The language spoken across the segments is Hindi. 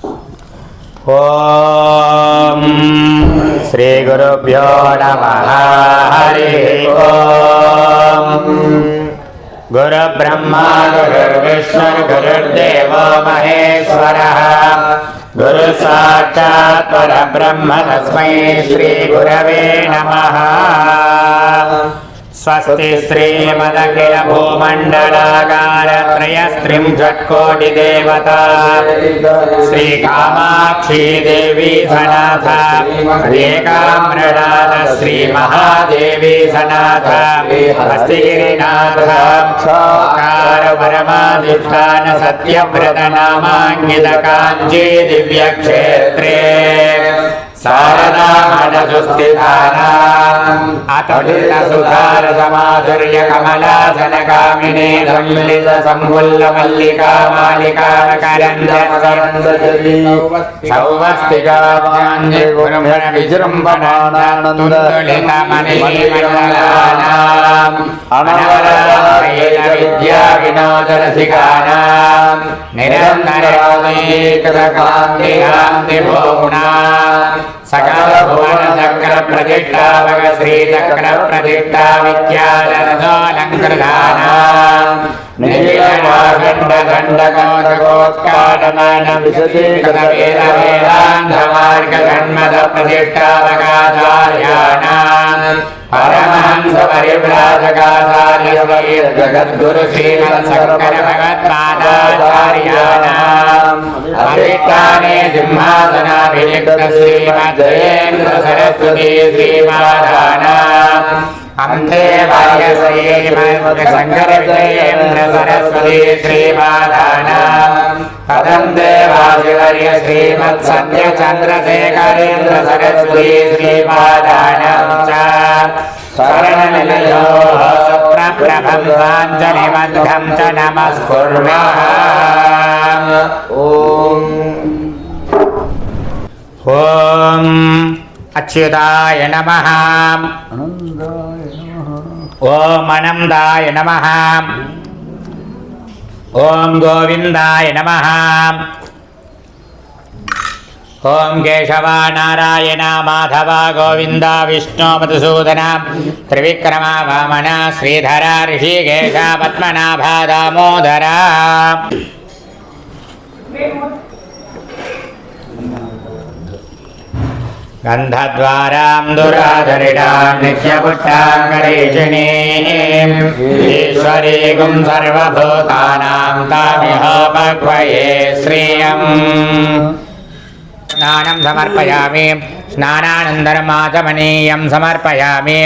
ओम श्री गुरुभ्यो नमः। हरि ओम। गुरु ब्रह्मा गुरुर्विष्णु गुरुर्देवो महेश्वरः। गुरु साक्षात् परब्रह्म तस्मै श्री गुरवे नमः। स्वस्ति श्रीमदखिल भूमंडलाकार त्रयस्त्रिंशत्कोटिदेवता श्री कामाक्षी देवी सनाथ एकाम्रनाथ श्री महादेवी सनाथ हस्तिगिरिनाथ कार परमाधिष्ठान सत्यव्रत नामांकित कांची दिव्य क्षेत्रे शारदा मनसुस्थितानाम् अतुलित सुधार समाधुर्य कमलासन कामिनी सम्मिलित संकुल्ल मल्लिका मालिका करंदरी सौवस्तिका वाञ्छिपुरमण विजृम्भणानन्दुलित मणिमण्डलानाम् अनवरत विद्या विनोद रसिकानाम् निरन्तरयोगीकृत कान्ति भोगुणाम् सकल भुवन चक्र प्रतिष्ठापक श्री चक्र प्रतिष्ठा विद्यालंकृतानाम् निखिलवागंड दंडकोत्काटमान विशदीकृत वेद वेदांत मार्ग जन्मद प्रतिष्ठापकाचार्याणाम् परमहंस परिव्राजकाचार्य जगद्गुरु श्रीमत् शंकर भगवत्पादाचार्याणाम् अधिष्ठाने सिंहासनाभिषिक्त श्रीमद् जयेन्द्र सरस्वती श्रीमातानाम् अन्ते वार्य श्रीमद् शंकर जयेन्द्र सरस्वती श्रीमातानाम् पदन्ते वासिवर्य श्रीमत् सत्य चंद्रशेखरेन्द्र सरस्वती श्रीमातानाम् च शरणनिलयोः सुप्रप्रभं वाञ्छनिमग्धं च नमस्कुर्मः। ओम अच्युताय नमः। ओम अनंताय नमः। ओम गोविंदाय नमः। ओम केशव नारायण माधव गोविंद विष्णु मधुसूदन त्रिविक्रम वामन श्रीधर ऋषिकेश पद्मनाभ दामोदर। गंधद्वारां दुराधरिणां नित्यपुष्टां करीषिणीं ईश्वरीं सर्वभूतानां तामिहोपक्वये श्रियम्। स्नानं समर्पयामि। स्नानानन्तरम् आचमनीयं समर्पयामि।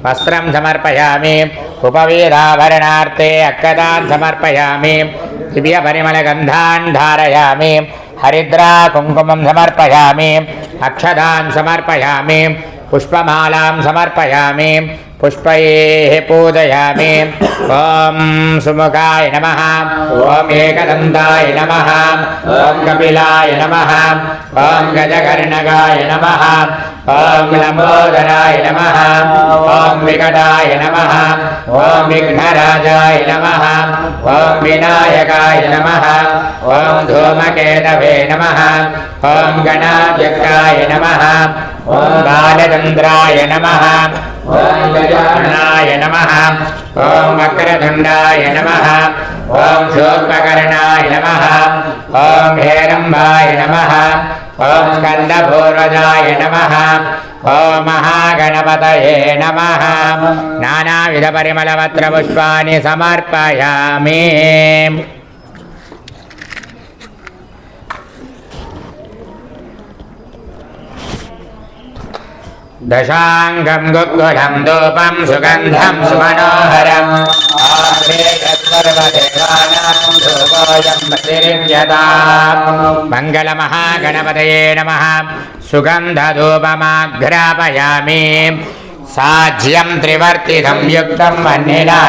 वस्त्रं समर्पयामि। उपवेदाभरणार्थे अक्षतान् समर्पयामि। दिव्यपरिमलगन्धान् धारयामि। हरिद्रा कुंकुमं समर्पयामि। अक्षतान् समर्पयामि। पुष्पमालां समर्पयामि। पुष्पैः पूजयामि। ओम सुमुखाय नमः। ओम एकदन्ताय नमः। ओम कपिलाय नमः। ओम गजकर्णकाय नमः। ओम लंबोदराय नमः। ओम विकटाय नमः। ओम विघ्नराजाय नमः। ओम विनायकाय नमः। ओम धूमकेतवे नमः। ओम गणाध्यक्षाय नमः। ओम बालचन्द्राय नमः। ओम गजाननाय नमः। ओम वक्रतुण्डाय नमः। ओम शूर्पकर्णाय नमः। ओम हेरम्बाय नमः। ओम स्कन्दपूर्वजाय नमः। ओम महागणपतये नमः। नानाविध परिमलपत्रपुष्पाणि समर्पयामि। दशांगं गुग्गुलं धूपं सुगंधं सुमनोहरम् आधेयत्सर्वदेवानां धूपोऽयं प्रतिरिच्यताम्। मङ्गलमहागणपतये नमः। सुगन्धधूपमाघ्रापयामि। साज्यं त्रिवर्तितं युक्तं वह्निना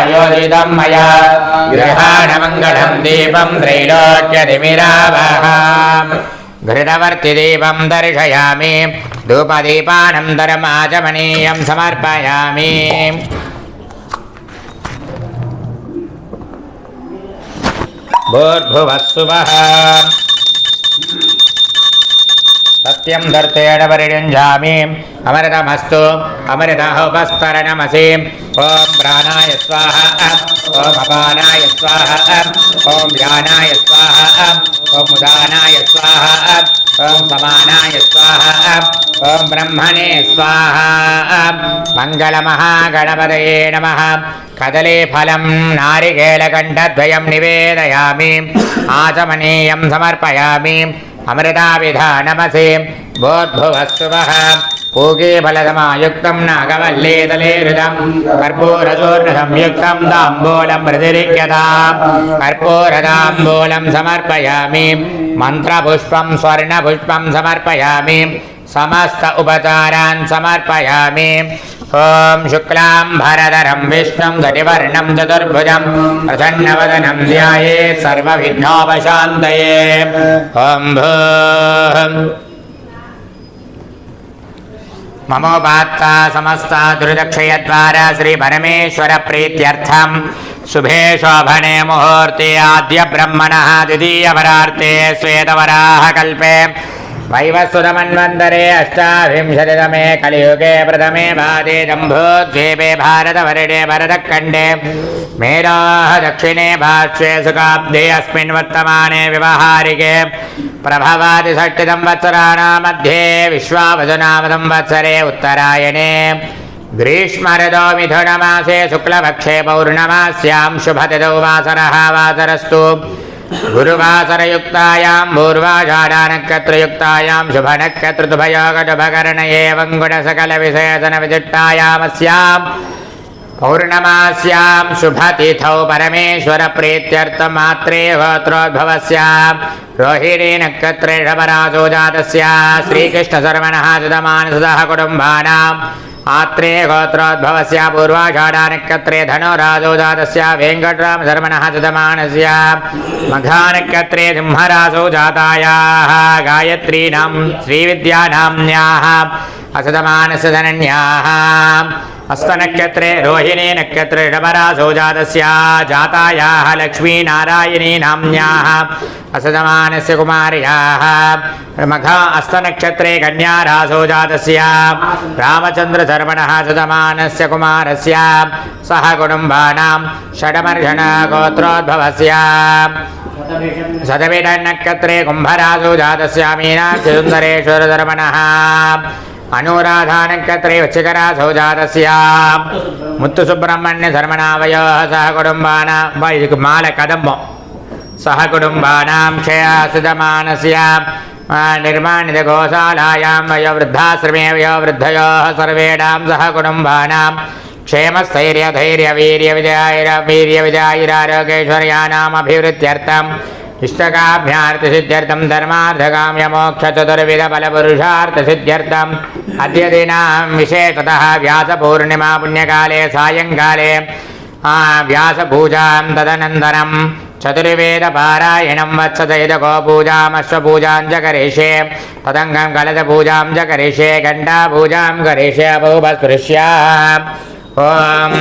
मया गृहाणमङ्गलं दीपं त्रैलोक्यतिमिरावहाम्। घृतवर्तिदीपं दर्शयामि। धूपदीपानन्तरम् आचमनीयं समर्पयामि। भूर्भुवः सुवः स्वस्त्यं दर्तेण परियुञ्जामि अमृतमस्तु अमृतोपस्तरणमसि ॐ प्राणाय स्वाहा ॐ अपानाय स्वाहा ॐ व्यानाय स्वाहा ॐ उदानाय स्वाहा ॐ समानाय स्वाहा ॐ ब्रह्मणे स्वाहा मङ्गलमहागणपतये नमः कदलीफलं नारिकेलकण्ठद्वयं निवेदयामि आचमनीयं समर्पयामि अमृताविधानमसि भूर्भुवस्सुवः पूगीफलसमायुक्तं नागवल्लीतलेहृतं कर्पूरचूर्णसंयुक्तं ताम्बूलं प्रतिरिक्यतां कर्पूरताम्बूलं समर्पयामि मन्त्रपुष्पं स्वर्णपुष्पं समर्पयामि समस्त उपचारान् समर्पयामि ॐ शुक्लाम्बरधरं विष्णुं दधिवर्णं चतुर्भुजं प्रसन्नवदनं ध्यायेत् सर्वविघ्नोपशान्तये ॐ भूः ममोपात्ता समस्ता दुर्दक्षयद्वारा श्री परमेश्वर प्रीत्यर्थं शुभे शोभने मुहूर्ते आद्य ब्रह्मणः द्वितीयवरार्ते श्वेतवराह कल्पे वैवस्वतमन्वन्तरे अष्टाविंशतितमे कलियुगे प्रथमे भादे जम्बूद्वीपे भारतवर्षे भरतखण्डे मेरोः दक्षिणे पार्श्वे सुकाब्दे अस्मिन् वर्तमाने व्यवहारिके प्रभवादि संवत्सराणां मध्ये विश्वावसुनाम संवत्सरे उत्तरायणे ग्रीष्म ऋतौ मिथुनमासे शुक्लपक्षे पौर्णमास्यां शुभतिथौ वासरः वासरस्तु गुरुवासरयुक्तायां पूर्वाषाढानक्षत्रयुक्तायां शुभनक्षत्रतुभयोगशुभकर्ण एवं गुणसकलविशेषणविशिष्टायामस्यां पौर्णमास्यां शुभतिथौ परमेश्वरप्रीत्यर्थं मात्रे गोत्रोद्भवस्यां रोहिणी नक्षत्रे ऋषभराशौ जातस्य श्रीकृष्णशर्मणः सुतमानसः कुटुम्बानाम् आत्रे गोत्रोद्भवस्य पूर्वाषाढानक्षत्रे धनुराशौ जातस्य वेङ्कटरामशर्मणः सुतमानस्य मघानक्षत्रे सिंहराशौ जातायाः गायत्रीनां श्रीविद्यानाम्न्याः असुतमानस्य धनन्याः हस्तनक्षत्रे रोहिणी नक्षत्रे ऋषभराशौ जातस्य जातायाः लक्ष्मीनारायणी नाम्न्याः असुतमानस्य कुमार्याः मघा हस्तनक्षत्रे कन्याराशौ जातस्य रामचन्द्रशर्मणः सुतमानस्य कुमारस्य सह कुटुम्बानां षडमर्षण गोत्रोद्भवस्य शतभिषन्नक्षत्रे कुम्भराशौ जातस्य मीनाक्षिसुन्दरेश्वरशर्मणः अनुराधानक्षत्रे वृश्चिकराशौ जातस्य मुत्तुसुब्रह्मण्यशर्मणावयोः सह कुटुम्बानां मालकदम्बं सह कुटुम्बानां क्षयासुतमानस्य निर्माणितगोशालायां वयोवृद्धाश्रमे वयोवृद्धयोः सर्वेषां सह कुटुम्बानां क्षेमस्थैर्यधैर्यवीर्यविजयारोग्यैश्वर्याणाम् अभिवृद्ध्यर्थम् इष्टकाभ्यार्थिसिद्ध्यर्थं धर्मार्थकाम्यमोक्षचतुर्विधफलपुरुषार्थसिद्ध्यर्थम् अद्य दिनां विशेषतः व्यासपूर्णिमा पुण्यकाले सायङ्काले व्यासपूजां तदनन्तरं चतुर्वेदपारायणं वत्सचैतकोपूजामश्वपूजां च करिष्ये तदङ्गं कलशपूजां च करिष्ये घण्टापूजां करिष्ये अपूपस्पृश्य ॐ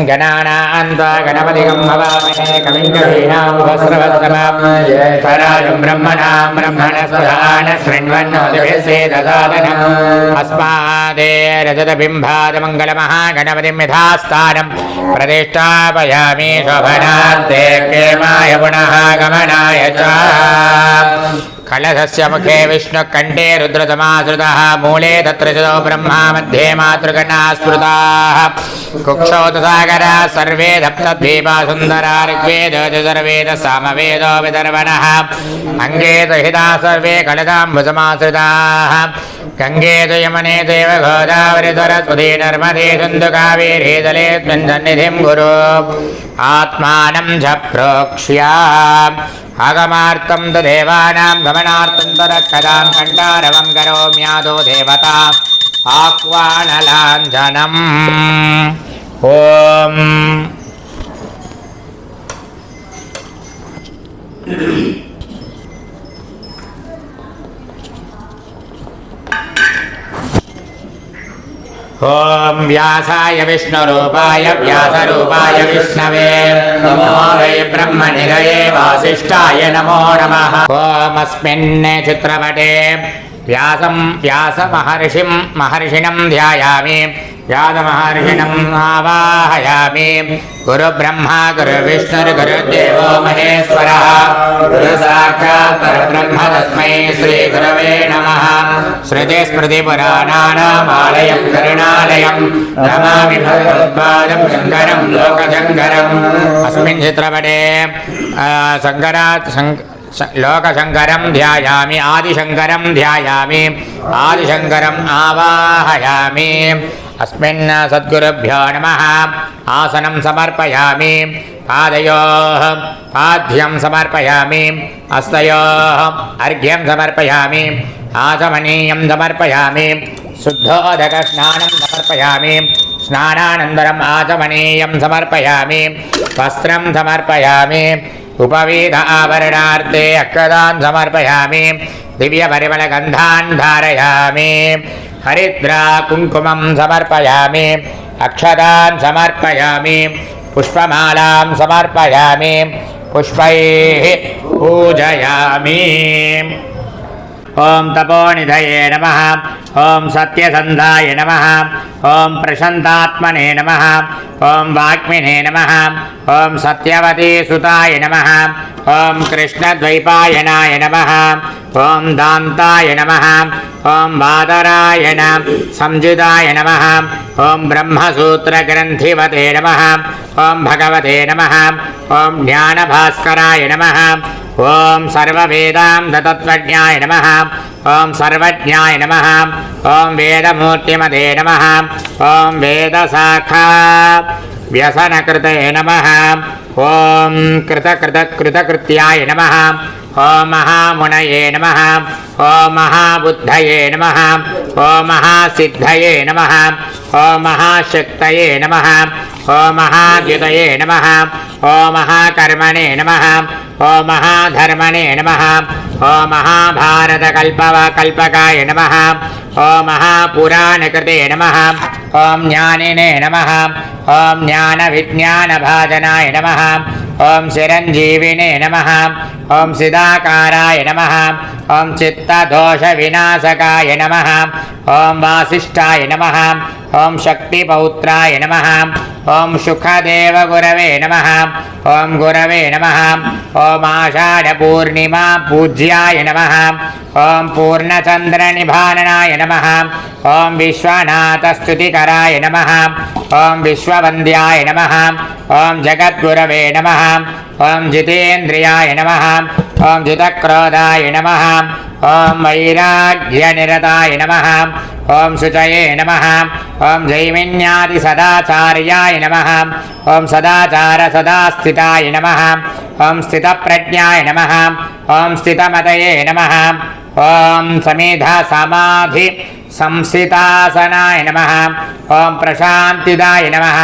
गणानान्त्वा गणपतिं हवामहे कविं कवीनामुपस्रवस्तमं ज्येष्ठराजं ब्रह्मणां ब्रह्मणस्पदान शृण्वन्नोतिभिस्सेदसादनम् अस्मादेरजतबिम्बादमङ्गलमहागणपतिं यथास्थानं प्रतिष्ठापयामि शोभनार्थे क्षेमाय पुनः गमनाय च कलशस्य मुखे विष्णुकण्ठे रुद्रसमाश्रितः मूले तत्र च ब्रह्मा मध्ये मातृगणाः स्मृताः कुक्षौ सागरा सर्वे सप्तद्वीपा सुन्दरा ऋग्वेदो यजुर्वेदः सामवेदो विदर्वणः अङ्गे सहिता सर्वे कलशाम्बुसमाश्रिताः गङ्गे च यमुने चैव गोदावरी सरस्वती नर्मदे सिन्धु कावेरी जलेऽस्मिन् सन्निधिं कुरु आत्मानं च प्रोक्ष्य आगमार्थं तु देवानां गमनार्थं तदक्षतां कण्ठारवं करोम्यादो देवता आह्वानलाञ्छनम् ॐ ॐ व्यासाय विष्णुरूपाय व्यासरूपाय विष्णवे नमो वै ब्रह्मनिधये वासिष्ठाय नमो नमः। ॐ अस्मिन् चित्रपटे व्यासमहर्षिं महर्षिणं ध्यायामि व्यासमहर्षिणम् आवाहयामि गुरुब्रह्मा गुरुविष्णुर्गुरुदेवो महेश्वरः गुरुसाक्षात् परब्रह्म तस्मै श्रीगुरवे नमः। श्रुतिस्मृतिपुराणानामालयं करुणालयं नमामि भगवत्पादं शङ्करं लोकशङ्करम्। अस्मिन् चित्रपटे लोकशङ्करं ध्यायामि आदिशङ्करं ध्यायामि आदिशङ्करम् आवाहयामि। अस्मिन् सद्गुरुभ्यो नमः। आसनं समर्पयामि पादयोः पाद्यं समर्पयामि हस्तयोः अर्घ्यं समर्पयामि आचमनीयं समर्पयामि शुद्धोदकस्नानं समर्पयामि स्नानानन्तरम् आचमनीयं समर्पयामि वस्त्रं समर्पयामि उपवीत आवरणार्थे अक्षतान् समर्पयामि दिव्यपरिमलगन्धान् धारयामि हरिद्रा कुङ्कुमं समर्पयामि अक्षतान् समर्पयामि पुष्पमालां समर्पयामि पुष्पैः पूजयामि। ओम तपोनिधये नमः। ओम सत्यसन्धाय नमः। ओम प्रशान्तात्मने नमः। ओम वाग्मिने नमः। ओम सत्यवती सुताय नमः। ओम कृष्णद्वैपायनाय नमः। ओम दान्ताय नमः। ओम बादरायण संयुताय नमः। ओम ब्रह्मसूत्रग्रन्थिवते नमः। ओम भगवते नमः। ओम ज्ञानभास्कराय नमः। ओम सर्ववेदान्ततत्त्वज्ञाय नमः। ओम सर्वज्ञाय नमः। ओम वेदमूर्तिमते नमः। ओम वेदशाखा व्यसनकृते नमः। ओम कृतकृत्याय नमः। ओम महामुनये नमः। ओम महाबुद्धये नमः। ओम महासिद्धये नमः। ओम महाशक्तये नमः। ओम महाद्युतये नमः। ओम महाकर्मणे नमः। ओम महाधर्मणे नमः। ओम महाभारतकल्पकाय नमः। ओम महापुराणकृते नमः। ओम ज्ञानिने नमः। ओम ज्ञानविज्ञानभाजनाय नमः। ओम चिरञ्जीविने नमः। ओम सिद्धाकाराय नमः। ओम चित्तदोषविनाशकाय नमः। ओम वासिष्ठाय नमः। ओम शक्तिपौत्राय नमः। ओम सुखदेवगुरवे नमः। ओम गुरवे नमः। ओम आषाढपूर्णिमा पूज्याय नमः। ओम पूर्णचन्द्रनिभाननाय नमः। ओम विश्वनाथस्तुतिकराय नमः। ओम विश्ववन्द्याय नमः। ओम जगद्गुरवे नमः। ओम जितेन्द्रियाय नमः। ओम जितक्रोधाय नमः। ओम वैराग्यनिरताय नमः। ओम शुचये नमः। ओम जैमिन्यादिसदाचार्याय नमः। ओम सदाचार सदास्थिताय नमः। ओम स्थितप्रज्ञाय नमः। ओम स्थितमतये नमः। ओम समेधा समाधि संसितासनाय नमः। ओम प्रशान्तिदाय नमः।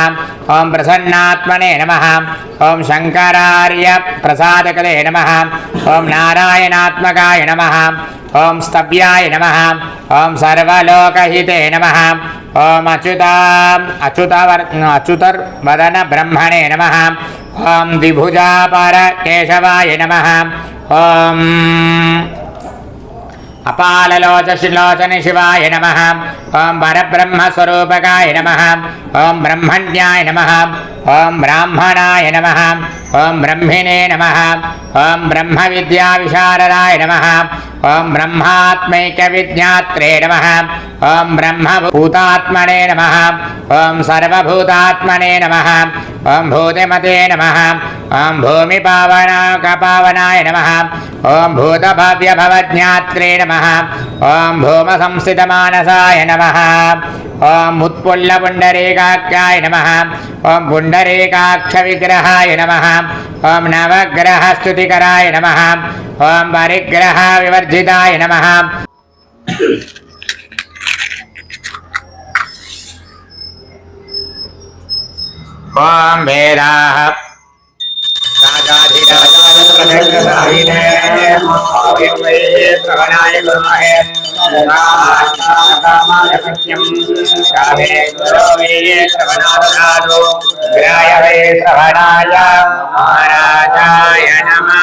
ओम प्रसन्नात्मने नमः। ओम शंकरार्य प्रसादकरे नमः। ओम नारायणात्मकाय नमः। ओम स्तव्याय नमः। ओम सर्वलोकहिते नमः। ओम अच्युतर्वदन ब्रह्मणे नमः। ओम द्विभुजापर केशवाय नमः। ओम अपाललोचन शिवाय नमः। ओम परब्रह्मस्वरूपकाय नमः। ओम ब्रह्मण्याय नमः। ओम ब्राह्मणाय नमः। ओम ब्रह्मिणे नमः। ओम ब्रह्मविद्याविशारदाय नमः। ओम ब्रह्मात्मैक्यविज्ञात्रे नमः। ओम ब्रह्मभूतात्मने नमः। ओम सर्वभूतात्मने नमः। ओम भूतिमते नमः। ओम भूमिपावनाय नमः। ओम भूतभव्यभवज्ञात्रे नमः। ओम भूमसंस्थितमानसाय नमः। ओम उत्पुल्लपुण्डरीकाख्याय नमः। ओम पुण्डरीकाक्षविग्रहाय नमः। ओम नवग्रहस्तुतिकराय नमः। ओम परिग्रहविवर्जिताय नमः। ओम वेदाः राजाधिराजाय कामाय सत्यं कामे गुरोवे श्रवणादो ग्राय वै श्रवणाय महाराजाय नमः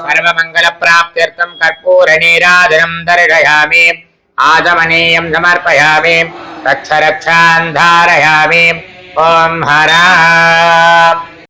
सर्वमङ्गलप्राप्त्यर्थं कर्पूरनीराजनं दर्शयामि आचमनीयं समर्पयामि रक्ष रक्षान् धारयामि ॐ हरा